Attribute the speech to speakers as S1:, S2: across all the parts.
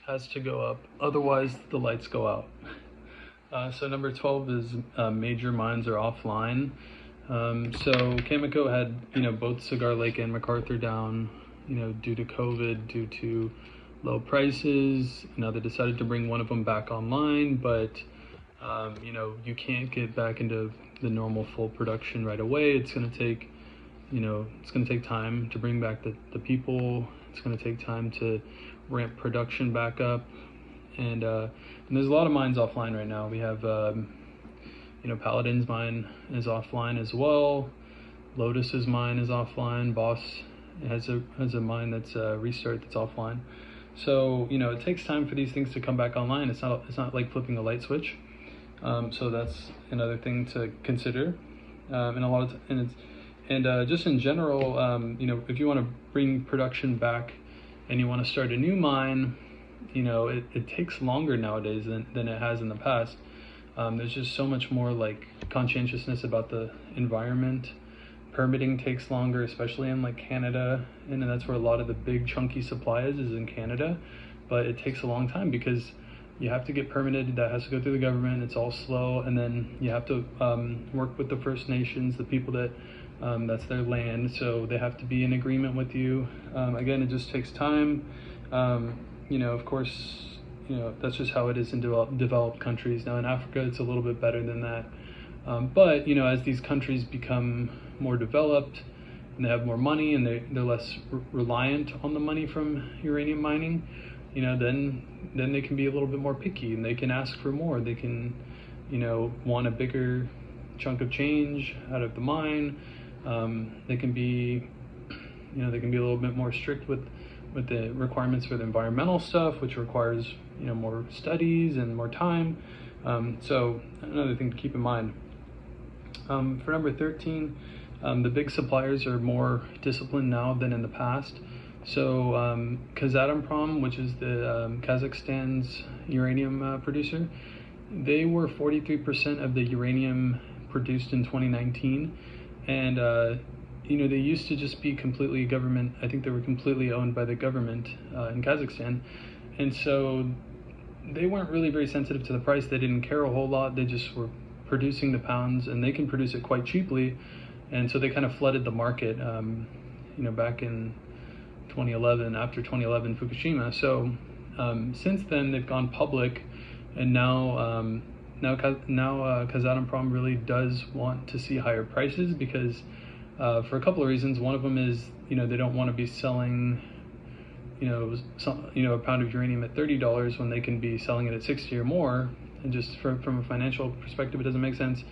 S1: has to go up, otherwise the lights go out. So number 12 is major mines are offline. So Cameco had, both Cigar Lake and MacArthur down, due to COVID, due to low prices. They decided to bring one of them back online, but you can't get back into the normal full production right away. It's going to take, it's going to take time to bring back the people. It's going to take time to ramp production back up. And there's a lot of mines offline right now. We have, Paladin's mine is offline as well. Lotus's mine is offline. Boss has a mine that's restart that's offline. So it takes time for these things to come back online. It's not like flipping a light switch. So that's another thing to consider. Just in general, if you want to bring production back and you want to start a new mine, it takes longer nowadays than it has in the past. There's just so much more like conscientiousness about the environment. Permitting takes longer, especially in like Canada, and that's where a lot of the big chunky supply is in Canada. But it takes a long time because you have to get permitted. That has to go through the government. It's all slow, and then you have to work with the First Nations, the people that that's their land, so they have to be in agreement with you. Again, it just takes time. Of course, that's just how it is in developed countries. Now in Africa, it's a little bit better than that. But as these countries become more developed and they have more money and they're less reliant on the money from uranium mining, then they can be a little bit more picky and they can ask for more. They can, want a bigger chunk of change out of the mine. They can be, they can be a little bit more strict with the requirements for the environmental stuff, which requires, more studies and more time. So another thing to keep in mind. For number 13, the big suppliers are more disciplined now than in the past. So Kazatomprom, which is the Kazakhstan's uranium producer, they were 43% of the uranium produced in 2019. And they used to just be completely government. I think they were completely owned by the government in Kazakhstan. And so they weren't really very sensitive to the price. They didn't care a whole lot. They just were producing the pounds, and they can produce it quite cheaply. And so they kind of flooded the market, back in 2011, after 2011 Fukushima. So since then, they've gone public, and now Kazatomprom really does want to see higher prices because for a couple of reasons. One of them is, they don't want to be selling, a pound of uranium at $30 when they can be selling it at 60 or more. And just from a financial perspective, it doesn't make sense.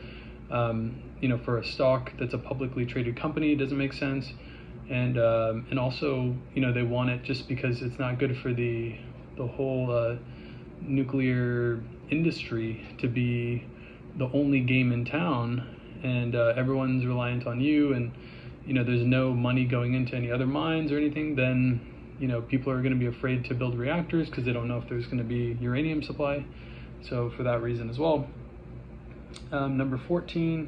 S1: For a stock that's a publicly traded company, it doesn't make sense. And also, they want it just because it's not good for the whole nuclear industry to be the only game in town. And everyone's reliant on you, and there's no money going into any other mines or anything, then people are going to be afraid to build reactors because they don't know if there's going to be uranium supply. So for that reason as well. Number 14,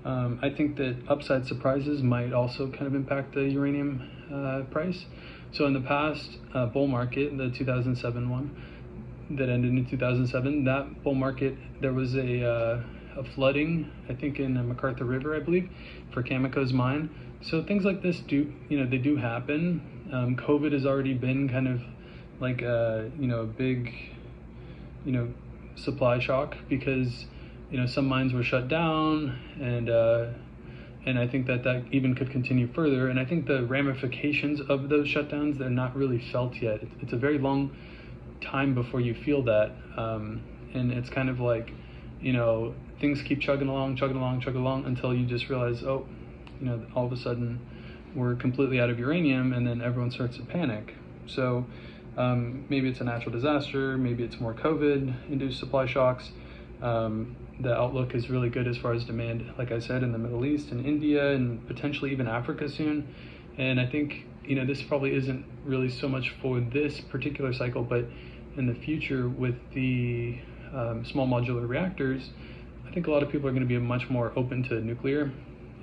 S1: I think that upside surprises might also kind of impact the uranium price. So in the past bull market, the 2007 one that ended in 2007, that bull market, there was a flooding, I think in the MacArthur River, I believe, for Cameco's mine. So things like this they do happen. COVID has already been kind of like a big, supply shock because, some mines were shut down, and I think that even could continue further. And I think the ramifications of those shutdowns, they're not really felt yet. It's a very long time before you feel that, and it's kind of like, things keep chugging along until you just realize, all of a sudden we're completely out of uranium, and then everyone starts to panic. So maybe it's a natural disaster, maybe it's more COVID-induced supply shocks. The outlook is really good as far as demand, like I said, in the Middle East and India and potentially even Africa soon. And I think, this probably isn't really so much for this particular cycle, but in the future with the small modular reactors, I think a lot of people are going to be much more open to nuclear.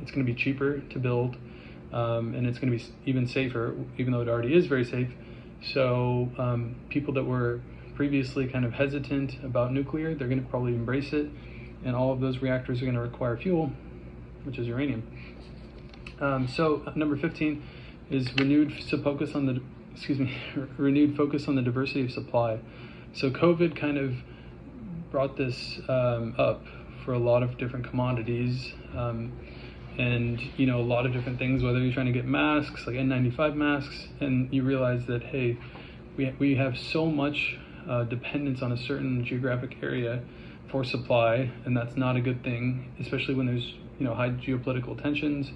S1: It's going to be cheaper to build, and it's going to be even safer, even though it already is very safe. So people that were previously kind of hesitant about nuclear, they're going to probably embrace it, and all of those reactors are going to require fuel, which is uranium. So number 15 is renewed focus on the diversity of supply. So COVID kind of brought this up for a lot of different commodities, and a lot of different things, whether you're trying to get masks, like N95 masks, and you realize that, hey, we have so much dependence on a certain geographic area for supply, and that's not a good thing, especially when there's high geopolitical tensions.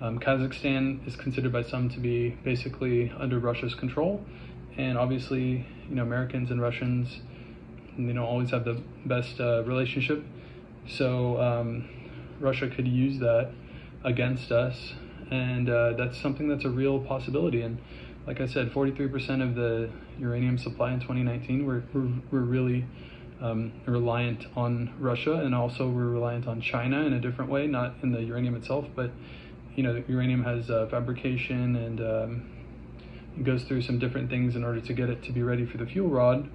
S1: Kazakhstan is considered by some to be basically under Russia's control, and obviously Americans and Russians always have the best relationship, so Russia could use that against us, and that's something that's a real possibility. And like I said, 43% of the uranium supply in 2019 we're really reliant on Russia, and also we're reliant on China in a different way, not in the uranium itself, but uranium has fabrication, and it goes through some different things in order to get it to be ready for the fuel rod,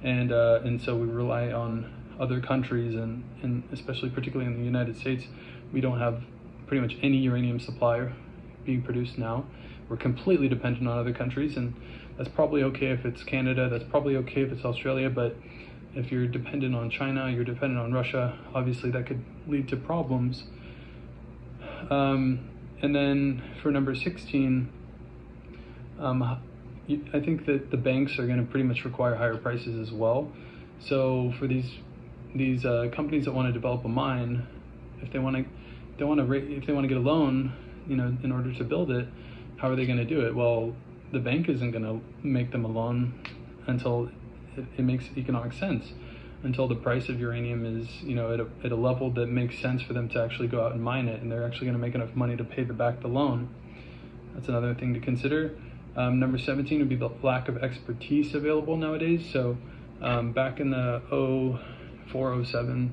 S1: and so we rely on other countries, and especially particularly in the United States, we don't have pretty much any uranium supply being produced now. We're completely dependent on other countries, and that's probably okay if it's Canada, that's probably okay if it's Australia, but if you're dependent on China, you're dependent on Russia, obviously that could lead to problems. And then for number 16, I think that the banks are going to pretty much require higher prices as well. So for these companies that want to develop a mine, if they want to get a loan, in order to build it, how are they going to do it? Well, the bank isn't going to make them a loan until it makes economic sense, until the price of uranium is at a level that makes sense for them to actually go out and mine it, and they're actually going to make enough money to pay back the loan. That's another thing to consider. Number 17 would be the lack of expertise available nowadays. So back in the 04-07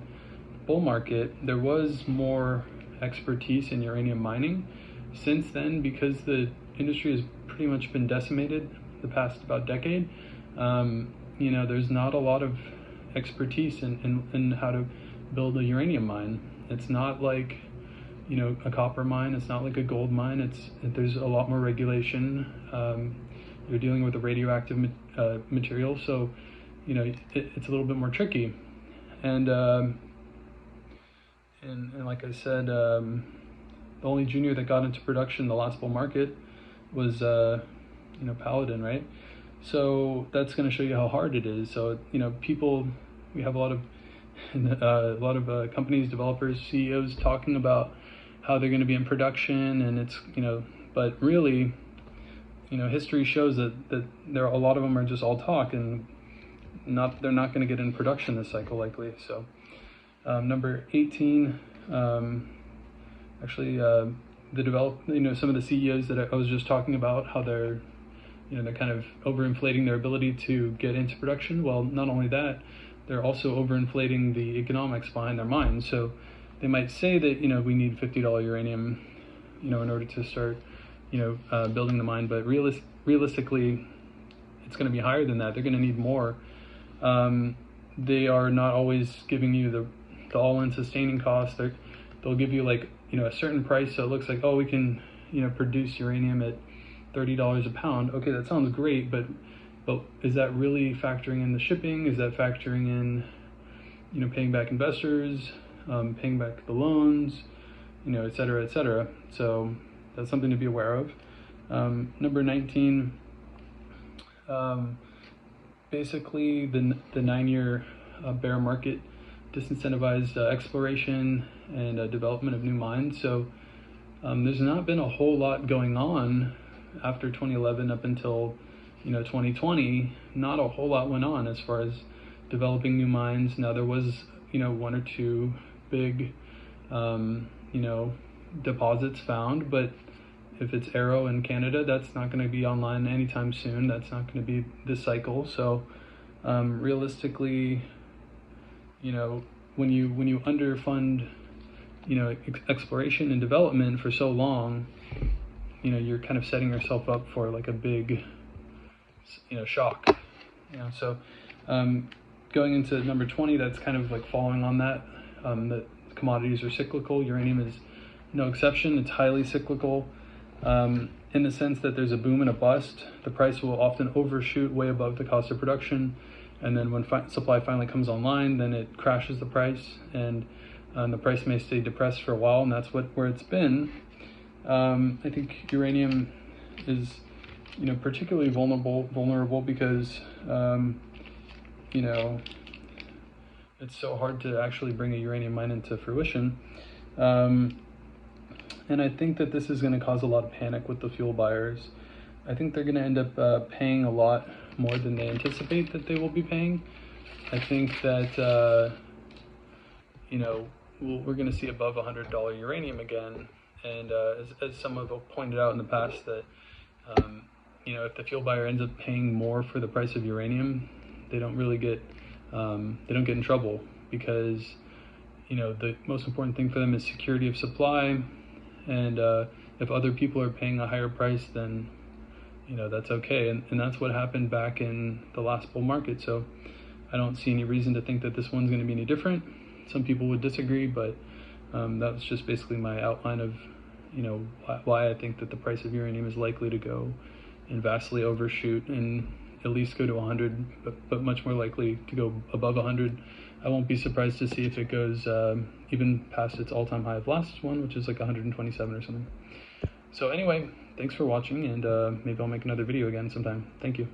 S1: bull market, there was more expertise in uranium mining. Since then, because the industry has pretty much been decimated the past about decade, there's not a lot of expertise in how to build a uranium mine. It's not like a copper mine, it's not like a gold mine. There's a lot more regulation. You're dealing with a radioactive material, so it's a little bit more tricky. And like I said, the only junior that got into production the last bull market was Paladin, right? So that's going to show you how hard it is. So people, we have a lot of companies, developers, CEOs talking about how they're going to be in production, and it's but really history shows that there are a lot of them are just all talk, and they're not going to get in production this cycle likely. So number 18, some of the CEOs that I was just talking about, how they're kind of overinflating their ability to get into production. Well, not only that, they're also overinflating the economics behind their mines. So they might say that we need $50 uranium in order to start building the mine, but realistically it's going to be higher than that. They're going to need more. They are not always giving you the all-in sustaining cost. They'll give you a certain price, so it looks like, oh, we can produce uranium at $30 a pound. Okay, that sounds great, but is that really factoring in the shipping? Is that factoring in paying back investors, paying back the loans, et cetera, et cetera? So that's something to be aware of. Number 19, basically the 9-year bear market disincentivized exploration and development of new mines. So there's not been a whole lot going on after 2011 up until 2020. Not a whole lot went on as far as developing new mines. Now there was one or two big deposits found, but if it's Arrow in Canada, that's not going to be online anytime soon. That's not going to be this cycle. So realistically, when you underfund exploration and development for so long, you're kind of setting yourself up for like a big shock. So Going into number 20, that's kind of like following on that. That commodities are cyclical. Uranium is no exception. It's highly cyclical in the sense that there's a boom and a bust. The price will often overshoot way above the cost of production, and then when supply finally comes online, then it crashes the price, and the price may stay depressed for a while, and that's where it's been. I think uranium is, particularly vulnerable because, it's so hard to actually bring a uranium mine into fruition. And I think that this is going to cause a lot of panic with the fuel buyers. I think they're going to end up paying a lot more than they anticipate that they will be paying. I think that, we're going to see above $100 uranium again. And as some have pointed out in the past, that if the fuel buyer ends up paying more for the price of uranium, they don't really get in trouble, because the most important thing for them is security of supply. And if other people are paying a higher price, then that's okay. And that's what happened back in the last bull market. So I don't see any reason to think that this one's going to be any different. Some people would disagree, but that was just basically my outline of why I think that the price of uranium is likely to go and vastly overshoot and at least go to 100, but much more likely to go above 100. I won't be surprised to see if it goes even past its all-time high of last one, which is like 127 or something. So anyway, thanks for watching, and maybe I'll make another video again sometime. Thank you.